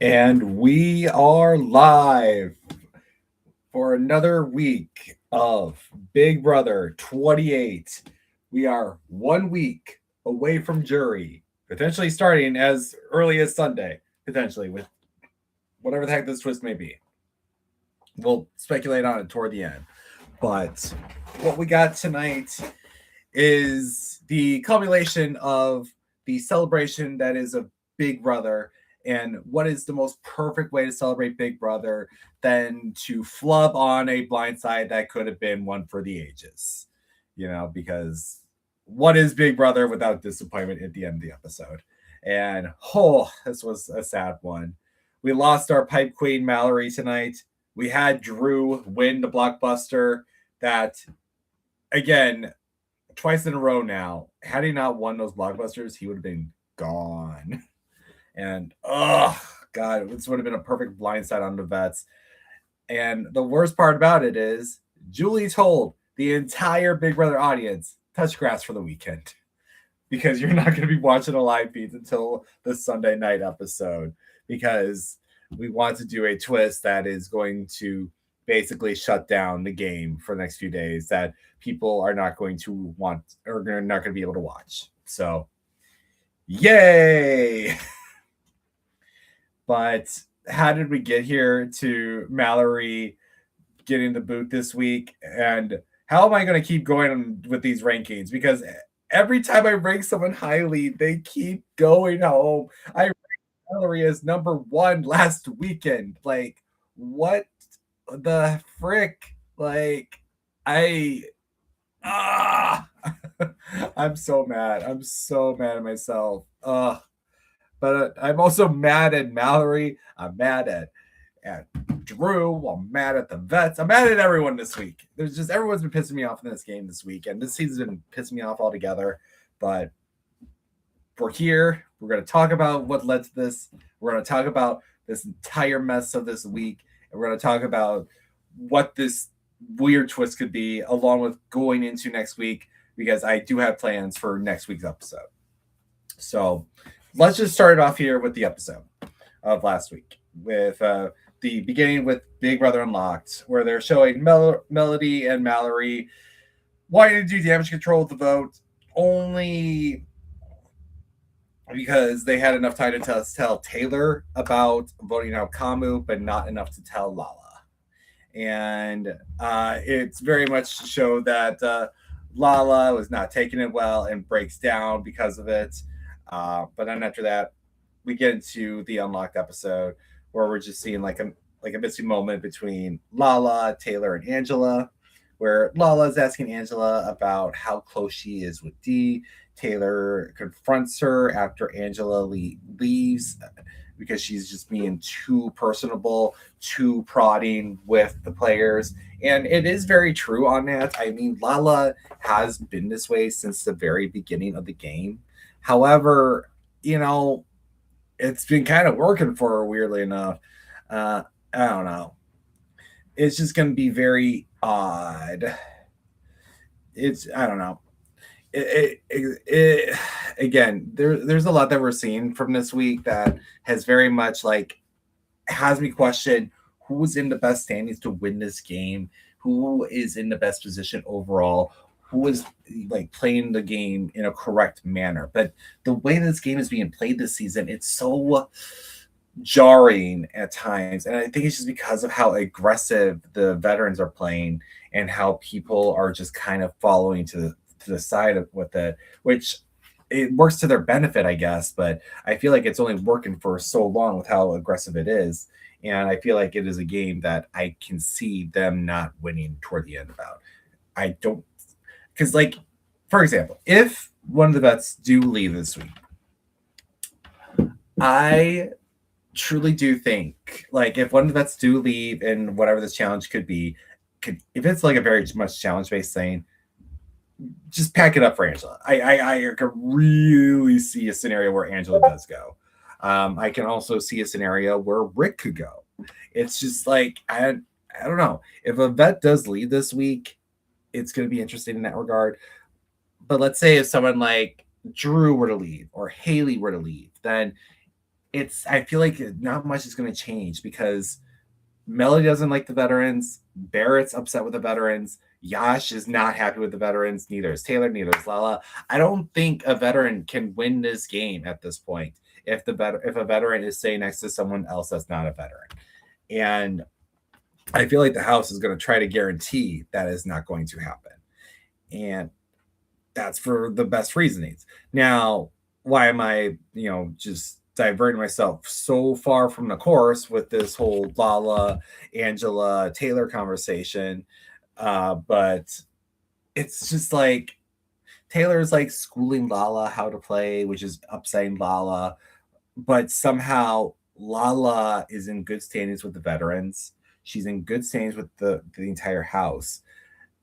And we are live for another week of Big Brother 28. We are 1 week away from jury, potentially starting as early as Sunday, potentially, with whatever the heck this twist may be. We'll speculate on it toward the end. But what we got tonight is the culmination of the celebration that is a Big Brother. And what is the most perfect way to celebrate Big Brother than to flub on a blindside that could have been one for the ages? Because what is Big Brother without disappointment at the end of the episode? And this was a sad one. We lost our pipe queen Mallory tonight. We had Drew win the blockbuster that, again, twice in a row now. Had he not won those blockbusters, he would have been gone. And God, this would have been a perfect blindside on the vets. And the worst part about it is Julie told the entire Big Brother audience, touch grass for the weekend. Because you're not going to be watching the live feeds until the Sunday night episode. Because we want to do a twist that is going to basically shut down the game for the next few days that people are not going to want or not going to be able to watch. So, yay! But how did we get here to Mallory getting the boot this week? And how am I going to keep going with these rankings? Because every time I rank someone highly, they keep going home. I ranked Mallory as number 1 last weekend. Like, what the frick? Like, I'm so mad. I'm so mad at myself. But I'm also mad at Mallory. I'm mad at Drew. I'm mad at the vets. I'm mad at everyone this week. Everyone's been pissing me off in this game this week, and this season's been pissing me off altogether. But we're here. We're going to talk about what led to this. We're going to talk about this entire mess of this week, and we're going to talk about what this weird twist could be, along with going into next week, because I do have plans for next week's episode. So let's just start it off here with the episode of last week, with the beginning with Big Brother Unlocked, where they're showing Melody and Mallory wanting to do damage control with the vote, only because they had enough time to tell Taylor about voting out Kamu, but not enough to tell Lala. And it's very much to show that Lala was not taking it well and breaks down because of it. But then after that, we get into the Unlocked episode where we're just seeing like a missing moment between Lala, Taylor, and Angela, where Lala's asking Angela about how close she is with Dee. Taylor confronts her after Angela leaves because she's just being too personable, too prodding with the players. And it is very true on that. I mean, Lala has been this way since the very beginning of the game. However, it's been kind of working for her, weirdly enough. I don't know. It's just going to be very odd. I don't know. Again, there's a lot that we're seeing from this week that has very much has me question who's in the best standings to win this game, who is in the best position overall, who is playing the game in a correct manner. But the way this game is being played this season, it's so jarring at times, and I think it's just because of how aggressive the veterans are playing and how people are just kind of following to the side of with it, which it works to their benefit, I guess. But I feel like it's only working for so long with how aggressive it is. And I feel like it is a game that I can see them not winning toward the end about. I don't, because for example, if one of the vets do leave this week, I truly do think if one of the vets do leave and whatever this challenge could be, if it's a very much challenge based thing, just pack it up for Angela. I could really see a scenario where Angela does go. I can also see a scenario where Rick could go. It's just I don't know. If a vet does leave this week, it's going to be interesting in that regard. But let's say if someone like Drew were to leave or Haley were to leave, then I feel like not much is going to change because Melody doesn't like the veterans. Barrett's upset with the veterans. Yash is not happy with the veterans. Neither is Taylor. Neither is Lala. I don't think a veteran can win this game at this point if a veteran is sitting next to someone else that's not a veteran. And I feel like the house is going to try to guarantee that is not going to happen. And that's for the best reasonings. Now, why am I, just diverting myself so far from the course with this whole Lala, Angela, Taylor conversation? But it's just like Taylor's like schooling Lala how to play, which is upsetting Lala. But somehow Lala is in good standings with the veterans. She's in good standings with the entire house.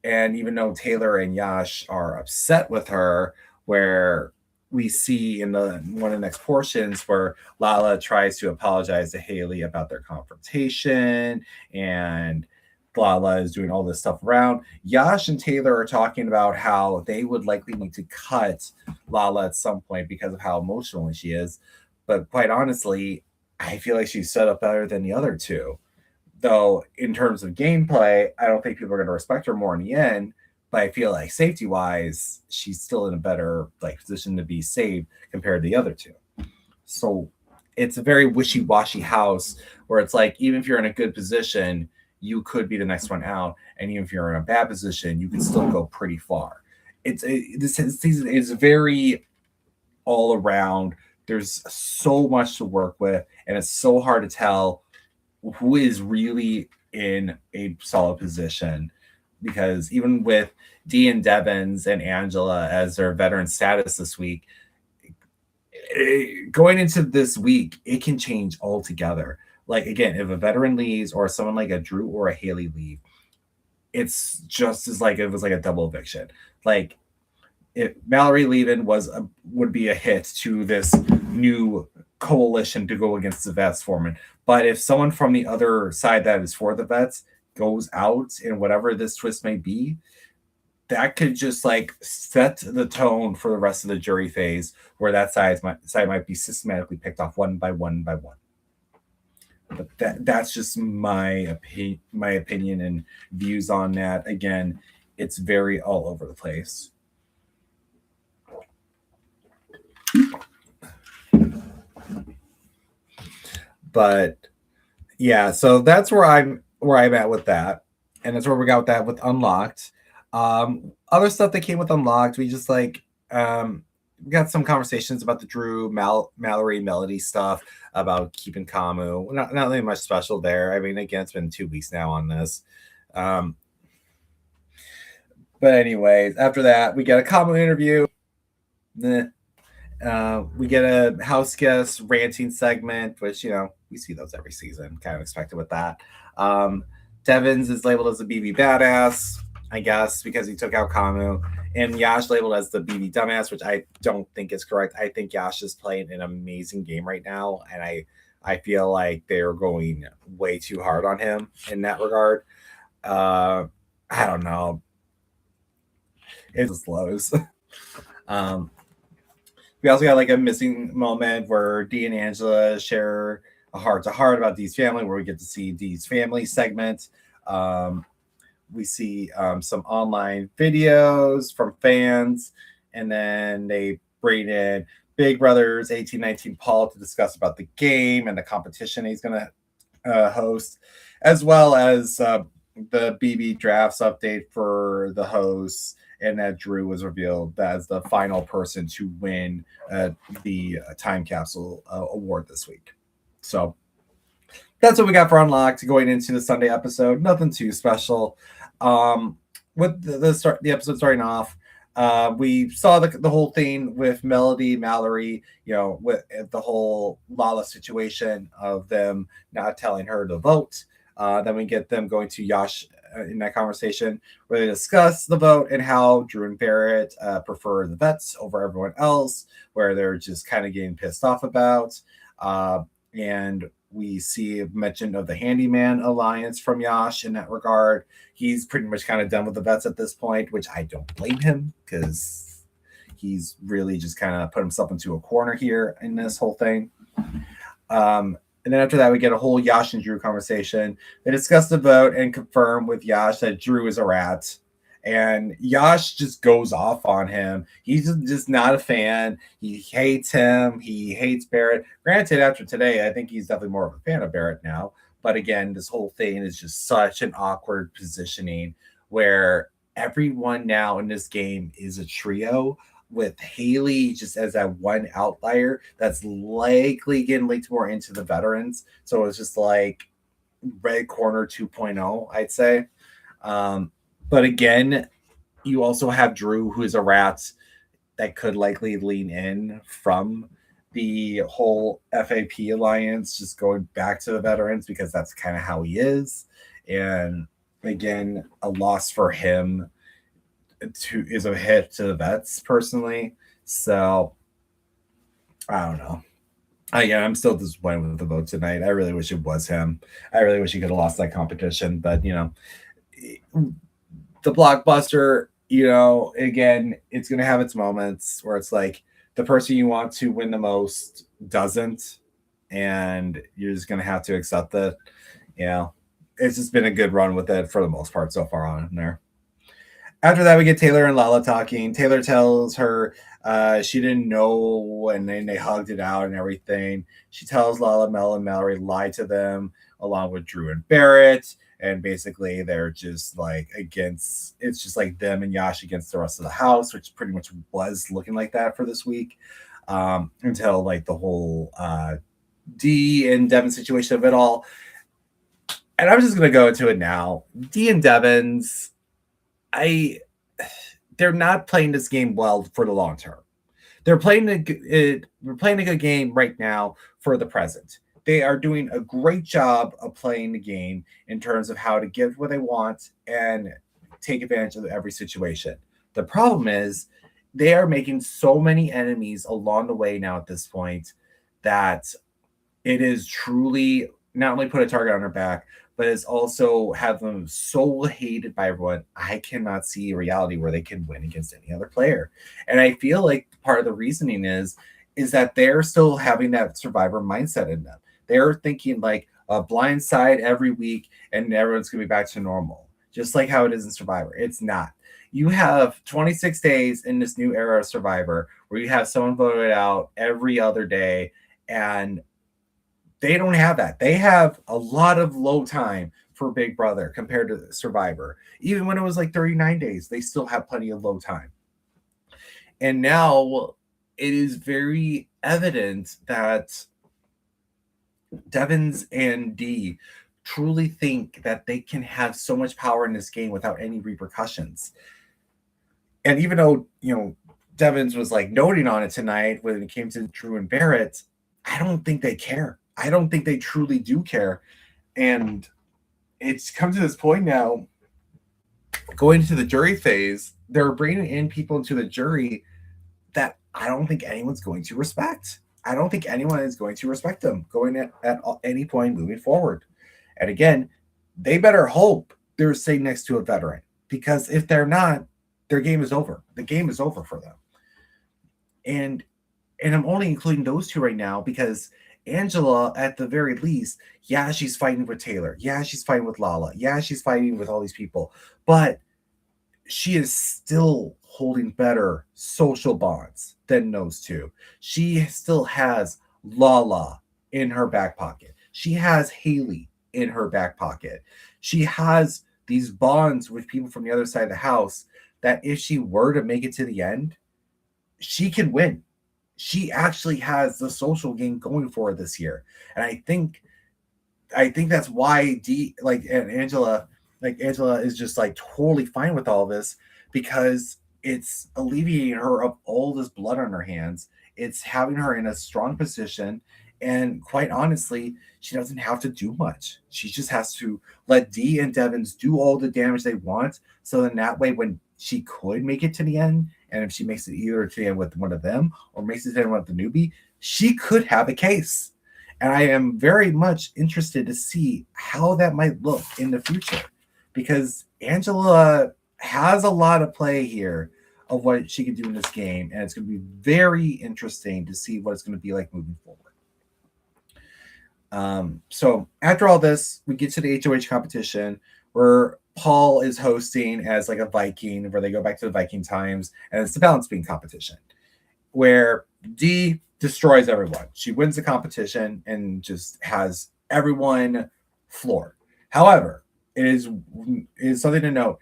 And even though Taylor and Yash are upset with her, where we see in one of the next portions where Lala tries to apologize to Haley about their confrontation, and Lala is doing all this stuff around. Yash and Taylor are talking about how they would likely need to cut Lala at some point because of how emotional she is. But quite honestly, I feel like she's set up better than the other two. Though in terms of gameplay, I don't think people are going to respect her more in the end. But I feel like safety wise, she's still in a better position to be saved compared to the other two. So it's a very wishy-washy house where it's like even if you're in a good position, you could be the next one out, and even if you're in a bad position, you can still go pretty far. This season is very all around. There's so much to work with, and it's so hard to tell who is really in a solid position, because even with Dee and Devins and Angela as their veteran status this week, going into this week, it can change altogether. Like again, if a veteran leaves or someone like a Drew or a Haley leave, it's just as like it was like a double eviction. Like if Mallory leaving would be a hit to this new coalition to go against the vets foreman. But if someone from the other side that is for the vets goes out in whatever this twist may be, that could just like set the tone for the rest of the jury phase, where that side might be systematically picked off one by one by one. But that's just my opinion and views on that. Again, it's very all over the place. But yeah, so that's where I'm at with that, and that's where we got with that with Unlocked. Other stuff that came with Unlocked, we just we got some conversations about the Drew Mallory Melody stuff about keeping Kamu. Not really much special there. I mean, again, it's been 2 weeks now on this. But anyways, after that, we get a Kamu interview. We get a house guest ranting segment, which we see those every season. Kind of expected with that. Devins is labeled as a BB badass, I guess, because he took out Kamu, and Yash labeled as the BB dumbass, which I don't think is correct. I think Yash is playing an amazing game right now, and I feel like they're going way too hard on him in that regard. I don't know. It's lows. We also got like a missing moment where Dee and Angela share a heart-to-heart about Dee's family, where we get to see Dee's family segment. We see some online videos from fans, and then they bring in Big Brother's 1819 Paul to discuss about the game and the competition he's going to host, as well as the BB drafts update for the hosts, and that Drew was revealed as the final person to win the Time Capsule award this week. So that's what we got for Unlocked going into the Sunday episode. Nothing too special. With the episode starting off, we saw the whole thing with Melody, Mallory, with the whole Lala situation of them not telling her to vote. Then we get them going to Yash in that conversation where they discuss the vote and how Drew and Barrett prefer the vets over everyone else, where they're just kind of getting pissed off about. And we see a mention of the Handyman alliance from Yash in that regard. He's pretty much kind of done with the vets at this point, which I don't blame him, because he's really just kind of put himself into a corner here in this whole thing. And then after that, we get a whole Yash and Drew conversation. They discuss the vote and confirm with Yash that Drew is a rat. And Yash just goes off on him. He's just not a fan. He hates him. He hates Barrett. Granted, after today, I think he's definitely more of a fan of Barrett now. But again, this whole thing is just such an awkward positioning where everyone now in this game is a trio with Haley just as that one outlier that's likely getting linked more into the veterans. So it's just like red corner 2.0, I'd say. But again, you also have Drew, who is a rat that could likely lean in from the whole FAP alliance, just going back to the veterans because that's kind of how he is. And again, a loss for him is a hit to the vets personally. So I don't know. I'm still disappointed with the vote tonight. I really wish it was him. I really wish he could have lost that competition. But the blockbuster, again, it's gonna have its moments where it's like the person you want to win the most doesn't, and you're just gonna have to accept that. It's just been a good run with it for the most part so far on there. After that, we get Taylor and Lala talking. Taylor tells her she didn't know, and then they hugged it out and everything. She tells Lala, Mel, and Mallory lied to them, along with Drew and Barrett. And basically, they're just like it's just like them and Yash against the rest of the house, which pretty much was looking like that for this week until like the whole Dee and Devin situation of it all. And I'm just going to go into it now. Dee and Devin's, they're not playing this game well for the long term. We're playing a good game right now for the present. They are doing a great job of playing the game in terms of how to give what they want and take advantage of every situation. The problem is they are making so many enemies along the way now at this point that it is truly not only put a target on their back, but it's also have them so hated by everyone. I cannot see a reality where they can win against any other player. And I feel like part of the reasoning is that they're still having that survivor mindset in them. They're thinking like a Blindside every week and everyone's going to be back to normal, just like how it is in Survivor. It's not. You have 26 days in this new era of Survivor where you have someone voted out every other day, and they don't have that. They have a lot of low time for Big Brother compared to Survivor. Even when it was like 39 days, they still have plenty of low time. And now it is very evident that Devins and Dee truly think that they can have so much power in this game without any repercussions. And even though, Devins was like noting on it tonight when it came to Drew and Barrett, I don't think they care. I don't think they truly do care. And it's come to this point now, going into the jury phase, they're bringing in people into the jury that I don't think anyone's going to respect. I don't think anyone is going to respect them going at any point moving forward. And again, they better hope they're sitting next to a veteran, because if they're not, their game is over. The game is over for them. And I'm only including those two right now because Angela, at the very least, yeah, she's fighting with Taylor. Yeah, she's fighting with Lala. Yeah, she's fighting with all these people. But she is still holding better social bonds than those two. She still has Lala in her back pocket. She has Haley in her back pocket. She has these bonds with people from the other side of the house that if she were to make it to the end, she can win. She actually has the social game going for her this year. And I think that's why Angela is just like totally fine with all this, because it's alleviating her of all this blood on her hands. It's having her in a strong position. And quite honestly, she doesn't have to do much. She just has to let Dee and Devins do all the damage they want. So then that way, when she could make it to the end, and if she makes it either to the end with one of them or makes it to the end with the newbie, she could have a case. And I am very much interested to see how that might look in the future, because Angela has a lot of play here of what she can do in this game. And it's going to be very interesting to see what it's going to be like moving forward. So after all this, we get to the HOH competition where Paul is hosting as like a Viking, where they go back to the Viking times, and it's the balance beam competition, where D destroys everyone. She wins the competition and just has everyone floored. However, it is something to note.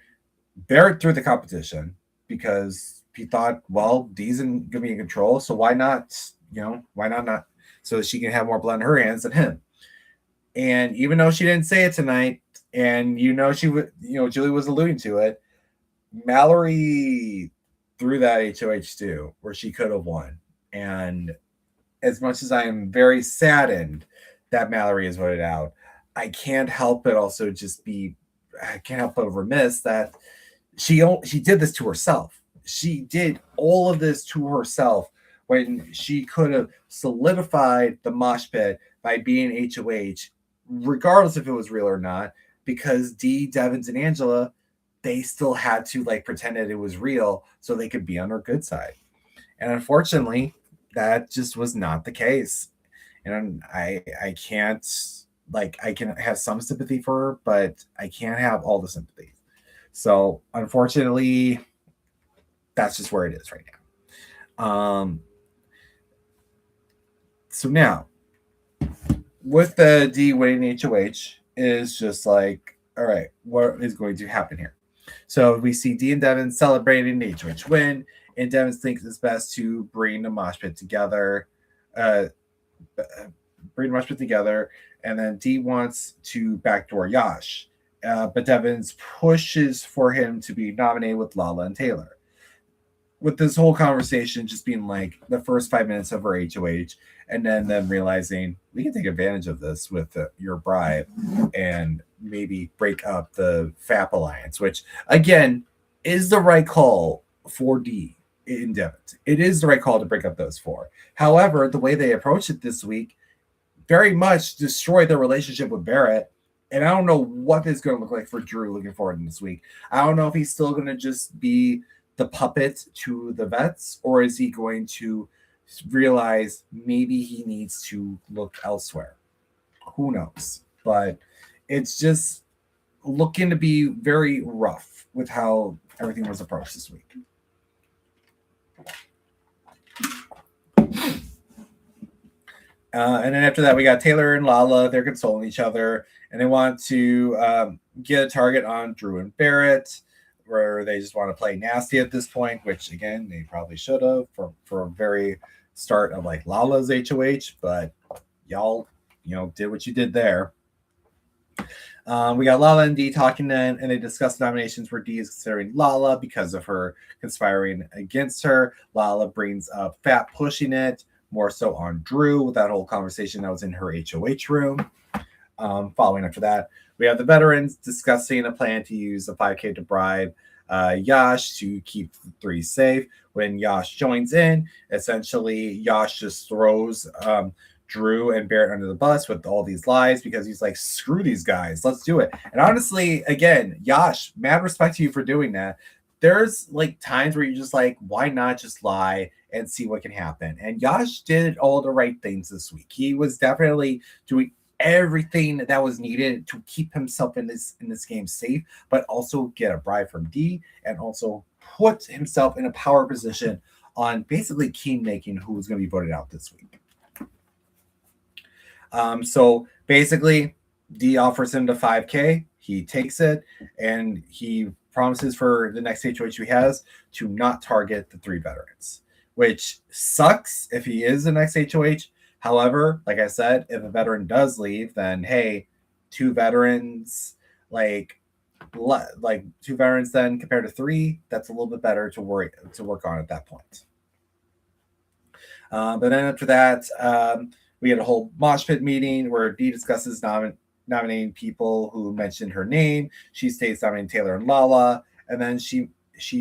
Barrett threw the competition because he thought, well, Dee's going to be in control, so why not? Why not? So that she can have more blood in her hands than him. And even though she didn't say it tonight, and she would, Julie was alluding to it, Mallory threw that HOH too, where she could have won. And as much as I am very saddened that Mallory is voted out, I can't help but also I can't help but remiss that she did this to herself. She did all of this to herself when she could have solidified the mosh pit by being HOH, regardless if it was real or not, because Dee, Devins, and Angela, they still had to like pretend that it was real so they could be on her good side. And unfortunately, that just was not the case. And I can't, like, I can have some sympathy for her, but I can't have all the sympathy. So unfortunately, that's just where it is right now. So now, with the D winning HOH, is just like, all right, what is going to happen here? So we see D and Devin celebrating the HOH win, and Devin thinks it's best to bring the mosh pit together. And then D wants to backdoor Yash, but Devins pushes for him to be nominated with Lala and Taylor. With this whole conversation just being like the first 5 minutes of her HOH, and then them realizing we can take advantage of this with your bribe and maybe break up the FAP alliance, which again is the right call for D in Devins. It is the right call to break up those four. However, the way they approached it this week very much destroyed their relationship with Barrett. And I don't know what this is going to look like for Drew looking forward in this week. I don't know if he's still going to just be the puppet to the vets, or is he going to realize maybe he needs to look elsewhere? Who knows? But it's just looking to be very rough with how everything was approached this week. And then after that, we got Taylor and Lala. They're consoling each other, and they want to get a target on Drew and Barrett, where they just want to play nasty at this point, which again they probably should have for a very start of like Lala's HOH, but y'all did what you did there. We got Lala and Dee talking then, and they discuss nominations where Dee is considering Lala because of her conspiring against her. Lala brings up Fat pushing it more so on Drew with that whole conversation that was in her HOH room. Following after that, we have the veterans discussing a plan to use the 5K to bribe Yash to keep the three safe. When Yash joins in, essentially Yash just throws Drew and Barrett under the bus with all these lies because he's like, screw these guys, let's do it. And honestly, again, Yash, mad respect to you for doing that. There's like times where you're just like, why not just lie and see what can happen? And Yash did all the right things this week. He was definitely doing everything that was needed to keep himself in this game safe, but also get a bribe from D and also put himself in a power position on basically key making who was going to be voted out this week. So basically, D offers him the 5K. He takes it, and he promises for the next HOH he has to not target the three veterans, which sucks if he is the next HOH. However, like I said, if a veteran does leave, then hey, two veterans, like two veterans then compared to three, that's a little bit better to work on at that point. But then after that, we had a whole mosh pit meeting where Dee discusses nominating people who mentioned her name. She states nominating Taylor and Lala, and then she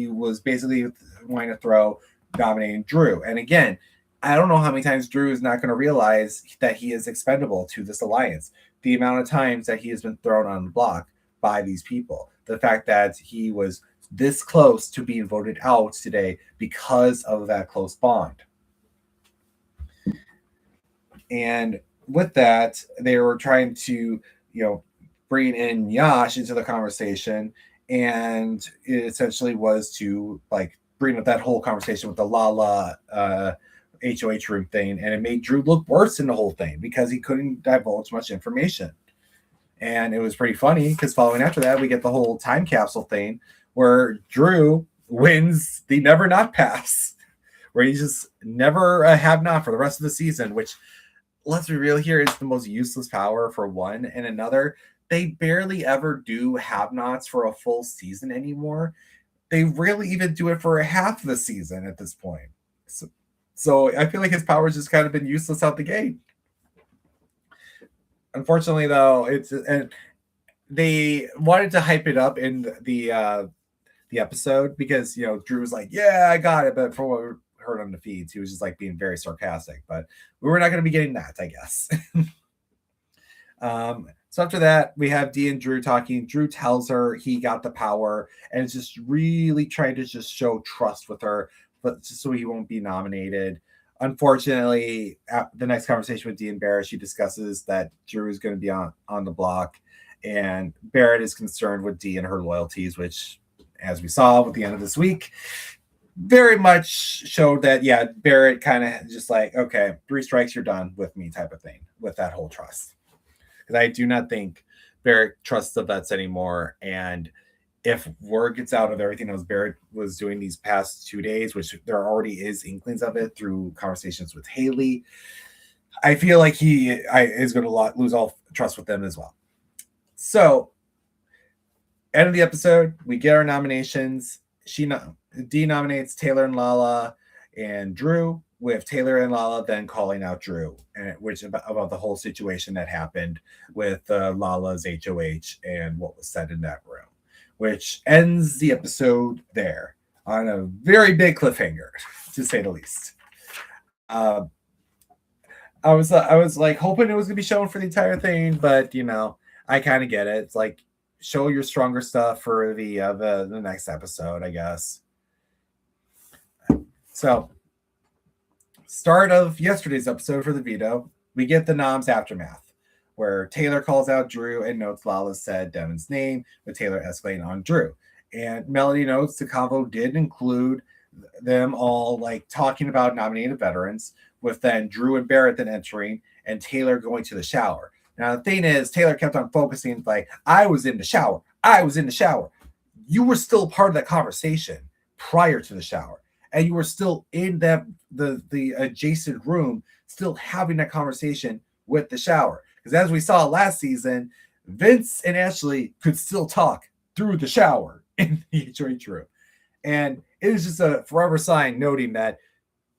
was basically wanting to throw nominating Drew. And again, I don't know how many times Drew is not going to realize that he is expendable to this alliance. The amount of times that he has been thrown on the block by these people. The fact that he was this close to being voted out today because of that close bond. And with that, they were trying to, bring in Yash into the conversation, and it essentially was to like bring up that whole conversation with the Lala HOH room thing, and it made Drew look worse in the whole thing because he couldn't divulge much information. And it was pretty funny because following after that, we get the whole time capsule thing where Drew wins the never not pass, where he just never have not for the rest of the season, which, let's be real here, is the most useless power for one. And another, they barely ever do have nots for a full season anymore. They rarely even do it for a half of the season at this point. So I feel like his power's just kind of been useless out the gate. Unfortunately, though, and they wanted to hype it up in the episode because Drew was like, "Yeah, I got it," but from what we heard on the feeds, he was just like being very sarcastic. But we were not going to be getting that, I guess. So after that, we have Dee and Drew talking. Drew tells her he got the power and is just really trying to just show trust with her, but just so he won't be nominated. Unfortunately, at the next conversation with Dee and Barrett, she discusses that Drew is going to be on the block, and Barrett is concerned with Dee and her loyalties, which, as we saw with the end of this week, very much showed that, yeah, Barrett kind of just like, okay, 3 strikes, you're done with me type of thing with that whole trust. Because I do not think Barrett trusts the vets anymore. And if word gets out of everything that Barrett was doing these past 2 days, which there already is inklings of it through conversations with Haley, I feel like he is going to lose all trust with them as well. So, end of the episode, we get our nominations. Dee nominates Taylor and Lala and Drew, with Taylor and Lala then calling out Drew, which about the whole situation that happened with Lala's HOH and what was said in that room, which ends the episode there on a very big cliffhanger, to say the least. I was like hoping it was gonna be shown for the entire thing, but I kind of get it. It's like show your stronger stuff for the next episode, I guess. So, start of yesterday's episode for the veto, we get the Noms aftermath, where Taylor calls out Drew and notes Lala said Devin's name, with Taylor escalating on Drew. And Melody notes the convo did include them all like talking about nominated veterans, with then Drew and Barrett then entering and Taylor going to the shower. Now the thing is, Taylor kept on focusing like, I was in the shower. I was in the shower. You were still part of that conversation prior to the shower. And you were still in the adjacent room, still having that conversation with the shower. Because as we saw last season, Vince and Ashley could still talk through the shower in the HOH room. And it is just a forever sign noting that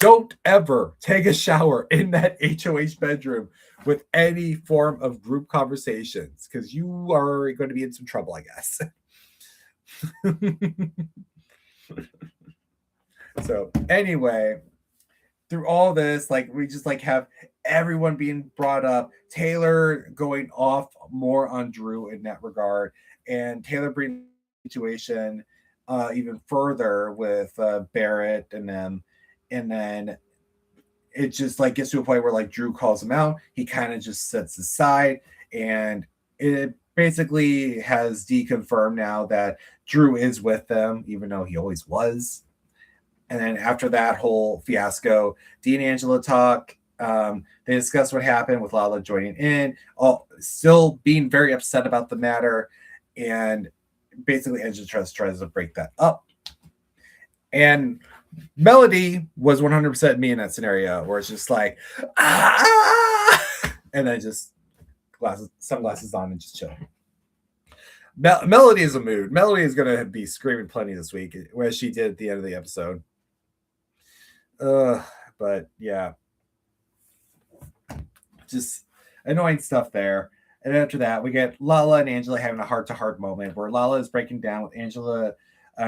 don't ever take a shower in that HOH bedroom with any form of group conversations, because you are going to be in some trouble, I guess. So anyway, through all this, like we just like have everyone being brought up, Taylor going off more on Drew in that regard, and Taylor bringing the situation even further with Barrett and them, and then it just like gets to a point where like Drew calls him out, he kind of just sets aside, and it basically has deconfirmed now that Drew is with them, even though he always was. And then after that whole fiasco, Dee and Angela talk. They discuss what happened with Lala joining in, still being very upset about the matter. And basically, Angela tries to break that up. And Melody was 100% me in that scenario, where it's just like, ah! And then just sunglasses on and just chill. Melody is a mood. Melody is going to be screaming plenty this week, whereas she did at the end of the episode. But yeah, just annoying stuff there. And after that, we get Lala and Angela having a heart-to-heart moment where Lala is breaking down with Angela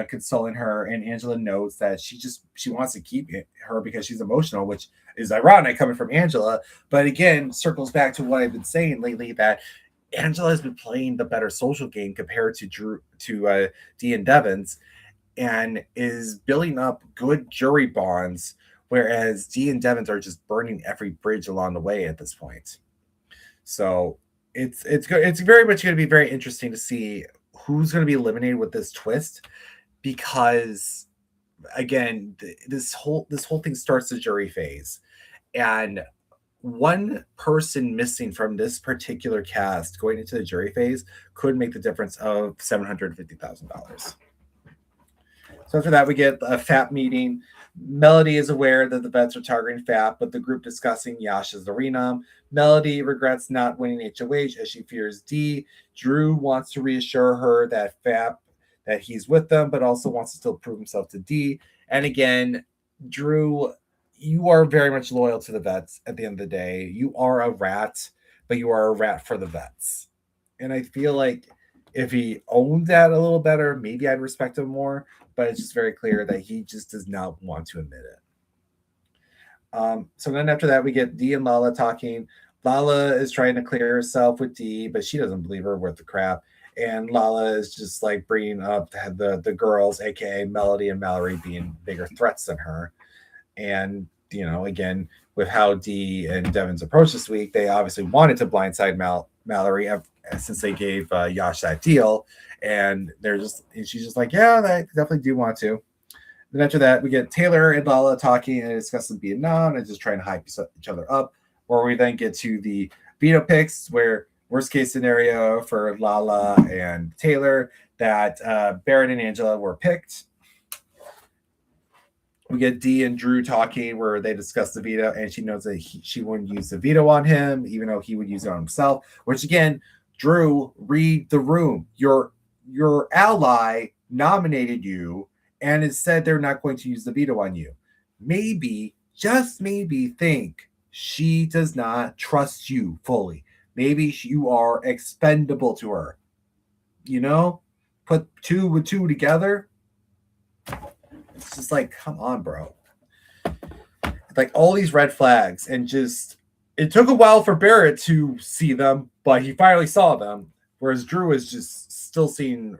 consoling her, and Angela knows that she wants to keep her because she's emotional, which is ironic coming from Angela. But again, circles back to what I've been saying lately, that Angela has been playing the better social game compared to Dee and Devins, and is building up good jury bonds, whereas Dee and Devins are just burning every bridge along the way at this point. So it's very much going to be very interesting to see who's going to be eliminated with this twist, because again, this whole thing starts the jury phase, and one person missing from this particular cast going into the jury phase could make the difference of $750,000. So after that, we get a FAP meeting. Melody is aware that the vets are targeting FAP, but the group discussing Yash as the Renam. Melody regrets not winning HOH as she fears D. Drew wants to reassure her that FAP, that he's with them, but also wants to still prove himself to D. And again, Drew, you are very much loyal to the vets at the end of the day. You are a rat, but you are a rat for the vets. And I feel like if he owned that a little better, maybe I'd respect him more. But it's just very clear that he just does not want to admit it. So then after that, we get Dee and Lala talking. Lala is trying to clear herself with Dee, but she doesn't believe her worth the crap. And Lala is just like bringing up the girls, aka Melody and Mallory, being bigger threats than her. And again, with how Dee and Devin's approach this week, they obviously wanted to blindside Mallory since they gave Yash that deal, and she's just like, yeah, I definitely do want to. Then after that, we get Taylor and Lala talking and discussing Vietnam and just trying to hype each other up. Where we then get to the veto picks, where worst case scenario for Lala and Taylor, that Barrett and Angela were picked. We get Dee and Drew talking where they discuss the veto, and she knows that she wouldn't use the veto on him, even though he would use it on himself. Which again, Drew, read the room. Your ally nominated you and has said they're not going to use the veto on you. Maybe, just maybe, think she does not trust you fully. Maybe you are expendable to her. Put two with two together. It's just like, come on, bro. Like all these red flags, and just it took a while for Barrett to see them, but he finally saw them. Whereas Drew is just still seeing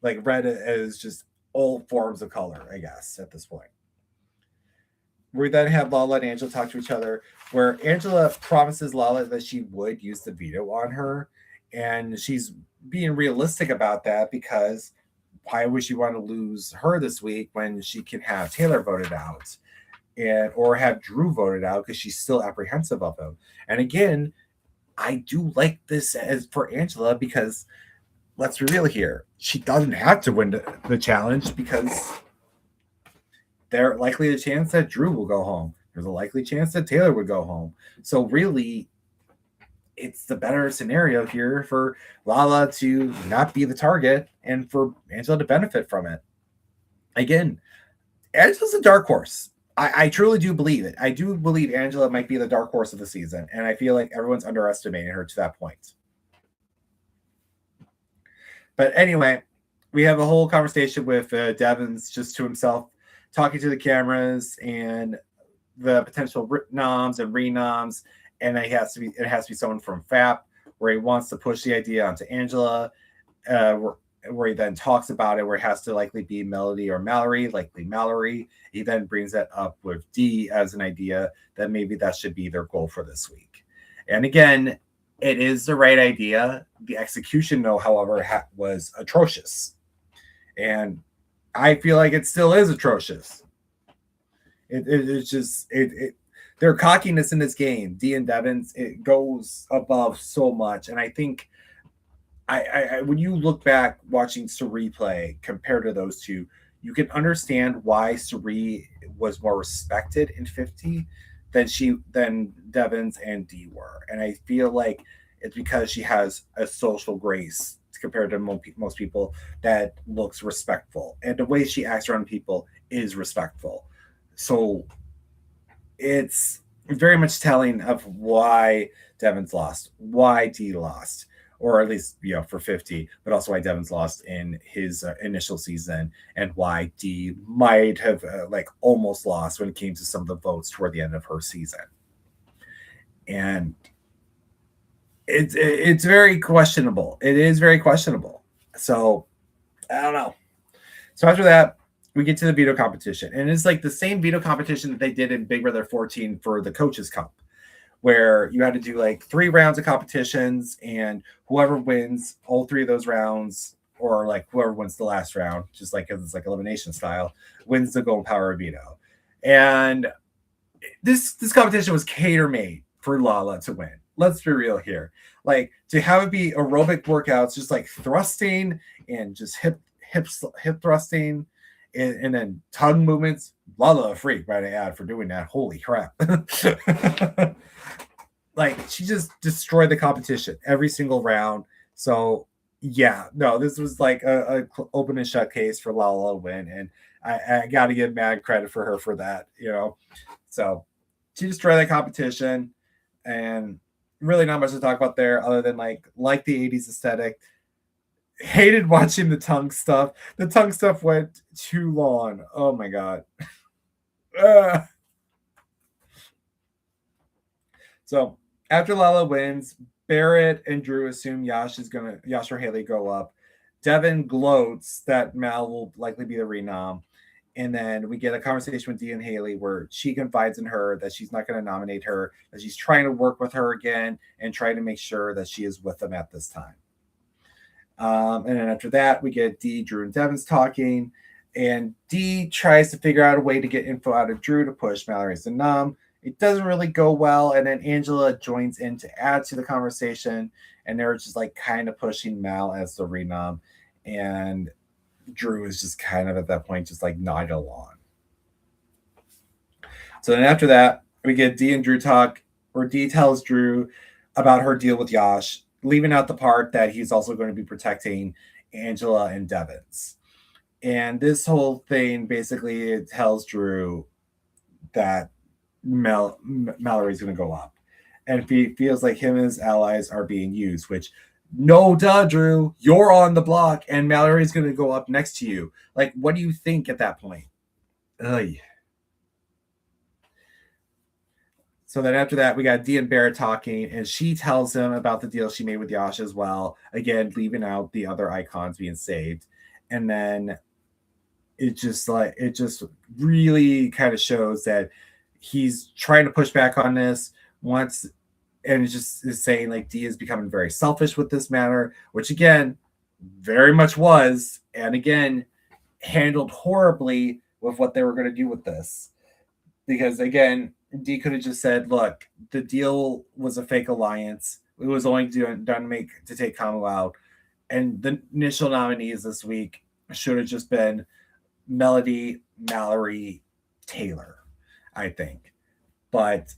like red as just all forms of color, I guess, at this point. We then have Lala and Angela talk to each other, where Angela promises Lala that she would use the veto on her, and she's being realistic about that, because why would she want to lose her this week when she can have Taylor voted out or have Drew voted out, because she's still apprehensive of him. And again, I do like this as for Angela, because let's be real here. She doesn't have to win the challenge, because there's likely a chance that Drew will go home. There's a likely chance that Taylor would go home. So really, it's the better scenario here for Lala to not be the target and for Angela to benefit from it. Again, Angela's a dark horse. I truly do believe it. I do believe Angela might be the dark horse of the season, and I feel like everyone's underestimating her to that point. But anyway, we have a whole conversation with Devins just to himself, talking to the cameras and the potential noms and renoms, and it has to be someone from FAP, where he wants to push the idea onto Angela, where he then talks about it, where it has to likely be Melody or Mallory, likely Mallory. He then brings that up with Dee as an idea that maybe that should be their goal for this week. And again, it is the right idea. The execution, though, however, was atrocious. And I feel like it still is atrocious. It's just their cockiness in this game, Dee and Devins, it goes above so much. And I think I when you look back watching Cirie play compared to those two, you can understand why Cirie was more respected in 50 than Devins and Dee were. And I feel like it's because she has a social grace compared to most people that looks respectful. And the way she acts around people is respectful. So it's very much telling of why Devins lost, why Dee lost, or at least, for 50, but also why Devins lost in his initial season, and why Dee might have almost lost when it came to some of the votes toward the end of her season. And it's very questionable. It is very questionable. So I don't know. So after that, we get to the veto competition, and it's like the same veto competition that they did in Big Brother 14 for the Coaches Cup, where you had to do like 3 rounds of competitions, and whoever wins all 3 of those rounds, or like whoever wins the last round, just like it's like elimination style, wins the Golden Power veto. And this competition was cater made for Lala to win. Let's be real here. Like, to have it be aerobic workouts, just like thrusting and just hip thrusting, and then tongue movements. Lala a freak, right? I add for doing that. Holy crap! Like, she just destroyed the competition every single round. So yeah, no, this was like a open and shut case for Lala to win, and I got to give mad credit for her for that. So she destroyed that competition, and really not much to talk about there other than like the 80s aesthetic. Hated watching the tongue stuff. The tongue stuff went too long. Oh my god. So after Lala wins, Barrett and Drew assume Yash or Haley go up. Devin gloats that Mal will likely be the renom. And then we get a conversation with Dee and Haley where she confides in her that she's not going to nominate her, that she's trying to work with her again and trying to make sure that she is with them at this time. And then after that, we get Dee, Drew, and Devin's talking. And Dee tries to figure out a way to get info out of Drew to push Mallory as the nom. It doesn't really go well. And then Angela joins in to add to the conversation. And they're just like kind of pushing Mal as the renom. And Drew is just kind of at that point just like nodding along. So then after that, we get Dee and Drew talk, where Dee tells Drew about her deal with Yash, leaving out the part that he's also going to be protecting Angela and Devins. And this whole thing basically tells Drew that Mallory's going to go up. And he feels like him and his allies are being used, which, no duh, Drew, you're on the block and Mallory's going to go up next to you. Like, what do you think at that point? Ugh. So then after that, we got Dee and Barrett talking, and she tells him about the deal she made with Yash as well. Again, leaving out the other icons being saved. And then it just really kind of shows that he's trying to push back on this once, and it just is saying like Dee is becoming very selfish with this matter, which again, very much was, and again, handled horribly with what they were going to do with this. Because again, Dee could have just said, look, the deal was a fake alliance. It was only done to take Kamu out. And the initial nominees this week should have just been Melody, Mallory, Taylor, I think. But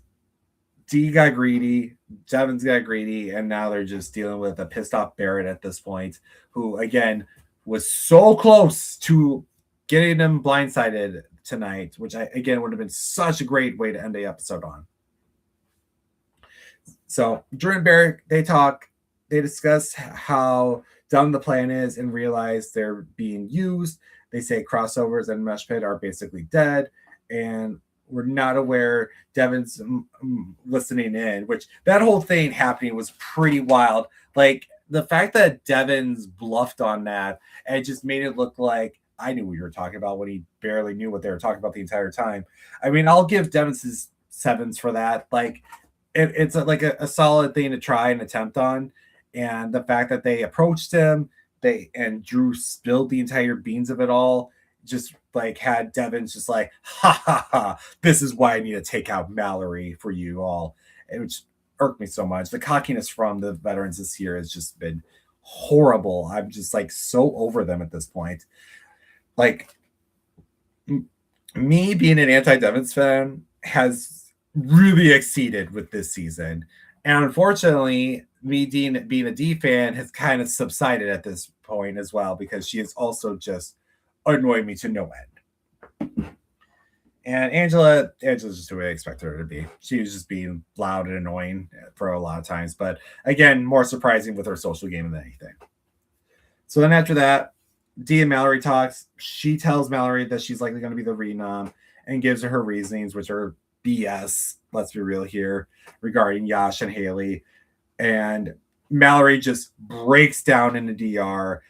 Dee got greedy, Devin's got greedy, and now they're just dealing with a pissed off Barrett at this point, who, again, was so close to getting them blindsided tonight, which again would have been such a great way to end the episode on. So Drew and Barrett, they talk, they discuss how dumb the plan is and realize they're being used. They say crossovers and Mesh Pit are basically dead, and we're not aware Devin's listening in, which that whole thing happening was pretty wild. Like, the fact that Devin's bluffed on that, and it just made it look like I knew what you were talking about when he barely knew what they were talking about the entire time. I mean, I'll give Devin's his 7s for that. Like, it's like a solid thing to try and attempt on. And the fact that they approached him, and Drew spilled the entire beans of it all, just like had Devin's just like, ha ha ha, this is why I need to take out Mallory for you all. Which irked me so much. The cockiness from the veterans this year has just been horrible. I'm just like so over them at this point. Like, me being an anti-Devins fan has really exceeded with this season. And unfortunately, me being a D fan has kind of subsided at this point as well, because she is also just annoying me to no end. And Angela's just who I expected her to be. She was just being loud and annoying for a lot of times. But again, more surprising with her social game than anything. So then after that, Dee and Mallory talks. She tells Mallory that she's likely going to be the renom and gives her reasonings, which are BS, let's be real here, regarding Yash and Haley. And Mallory just breaks down in the DR.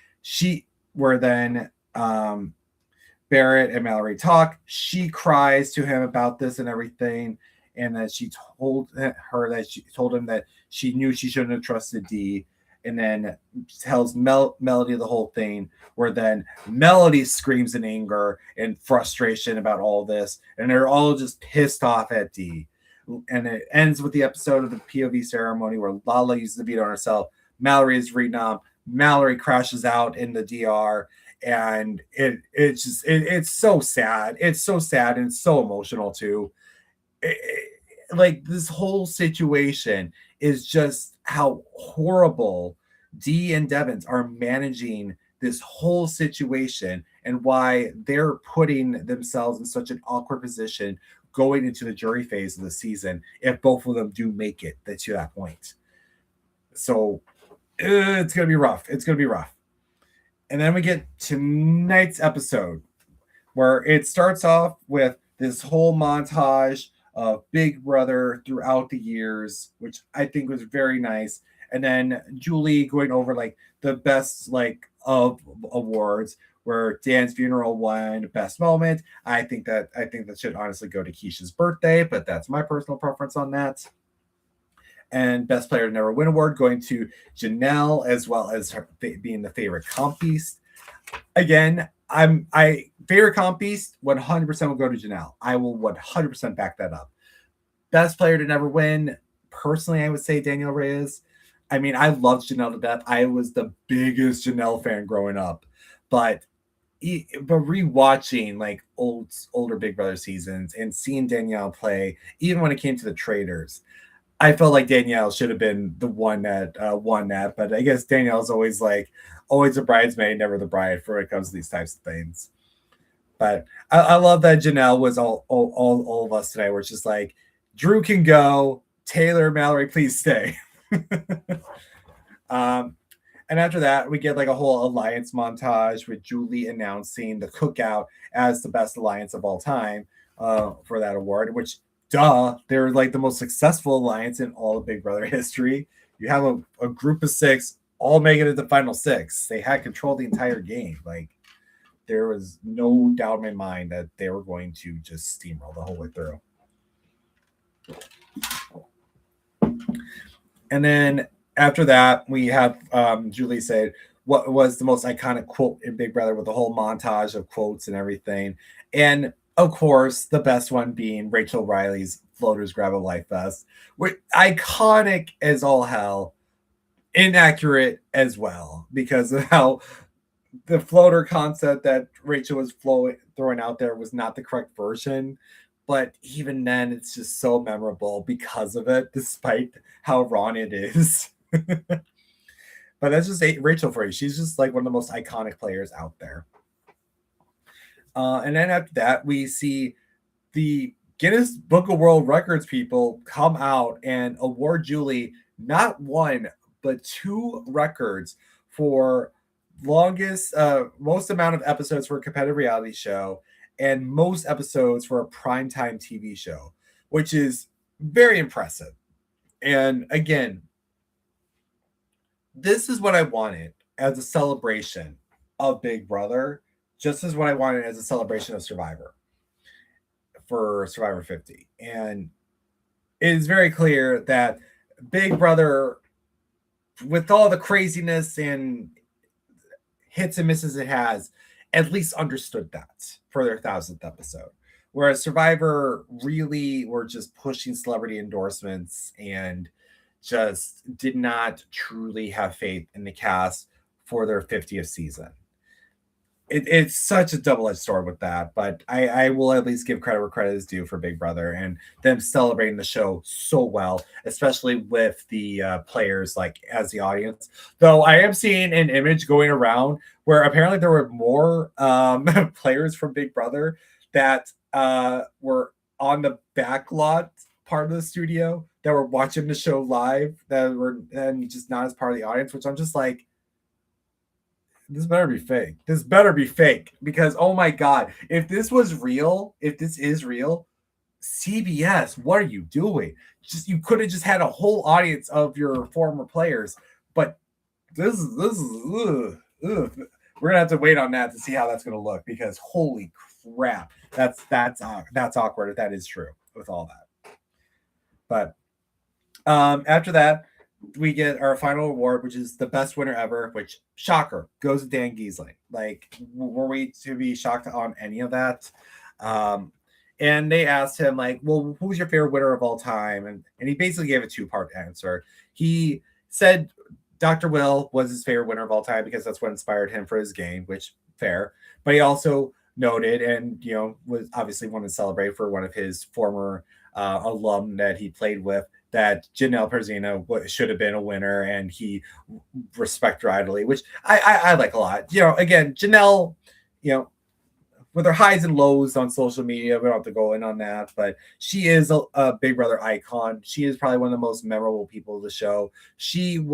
Where then Barrett and Mallory talk. She cries to him about this and everything. and that she told him that she knew she shouldn't have trusted Dee, and then tells Melody the whole thing, where then Melody screams in anger and frustration about all this, and they're all just pissed off at Dee. And it ends with the episode of the POV ceremony where Lala uses the beat on herself. Mallory is renom. Mallory crashes out in the DR, and it's so sad. It's so sad and so emotional too. Like this whole situation is just how horrible Dee and Devins are managing this whole situation, and why they're putting themselves in such an awkward position going into the jury phase of the season if both of them do make it to that point. So it's gonna be rough. It's gonna be rough. And then we get tonight's episode, where it starts off with this whole montage of Big Brother throughout the years, which I think was very nice. And then Julie going over like the best like of awards, where Dan's funeral won best moment. I think that should honestly go to Keisha's birthday, but that's my personal preference on that. And best player to never win award going to Janelle, as well as her being the favorite comp beast. Again, I favorite comp beast 100% will go to Janelle. I will 100% back that up. Best player to never win, personally, I would say Danielle Reyes. I mean, I loved Janelle to death. I was the biggest Janelle fan growing up, but rewatching like older Big Brother seasons and seeing Danielle play, even when it came to the traders, I felt like Danielle should have been the one that won that. But I guess Danielle's always a bridesmaid, never the bride for when it comes to these types of things. But I love that Janelle was all of us today. We're just like, Drew can go, Taylor, Mallory, please stay. And after that, we get like a whole alliance montage with Julie announcing the Cookout as the best alliance of all time for that award, which, duh, they're like the most successful alliance in all of Big Brother history. You have a group of 6 all making it to the final 6. They had control the entire game. Like, there was no doubt in my mind that they were going to just steamroll the whole way through. And then after that, we have Julie said what was the most iconic quote in Big Brother, with the whole montage of quotes and everything. And of course, the best one being Rachel Riley's Floaters Grab a Life Vest, which iconic as all hell, inaccurate as well, because of how the floater concept that Rachel was throwing out there was not the correct version. But even then, it's just so memorable because of it, despite how wrong it is. But that's just Rachel for you. She's just like one of the most iconic players out there. And then after that, we see the Guinness Book of World Records people come out and award Julie not 1, but 2 records for longest, most amount of episodes for a competitive reality show, and most episodes for a primetime TV show, which is very impressive. And again, this is what I wanted as a celebration of Big Brother, just as what I wanted as a celebration of Survivor for Survivor 50. And it is very clear that Big Brother, with all the craziness and hits and misses it has, at least understood that for their 1000th episode. Whereas Survivor really were just pushing celebrity endorsements and just did not truly have faith in the cast for their 50th season. It's such a double-edged sword with that, but I will at least give credit where credit is due for Big Brother and them celebrating the show so well, especially with the players like as the audience. Though I am seeing an image going around where apparently there were more players from Big Brother that were on the back lot part of the studio that were watching the show live, that were and just not as part of the audience, which I'm just like, this better be fake. This better be fake, because oh my God, if this was real, if this is real, CBS, what are you doing? You could have just had a whole audience of your former players, but this is ugh. We're gonna have to wait on that to see how that's gonna look, because holy crap, that's awkward if that is true with all that. But after that, we get our final award, which is the best winner ever, which, shocker, goes to Dan Giesling. Like, were we to be shocked on any of that? And they asked him, like, well, who's your favorite winner of all time? And he basically gave a two-part answer. He said Dr. Will was his favorite winner of all time because that's what inspired him for his game, which, fair. But he also noted and, was obviously wanted to celebrate for one of his former alum that he played with, that Janelle Perzina should have been a winner, and he respect her idly, which I like a lot. Again, Janelle, with her highs and lows on social media, we don't have to go in on that, but she is a Big Brother icon. She is probably one of the most memorable people of the show. She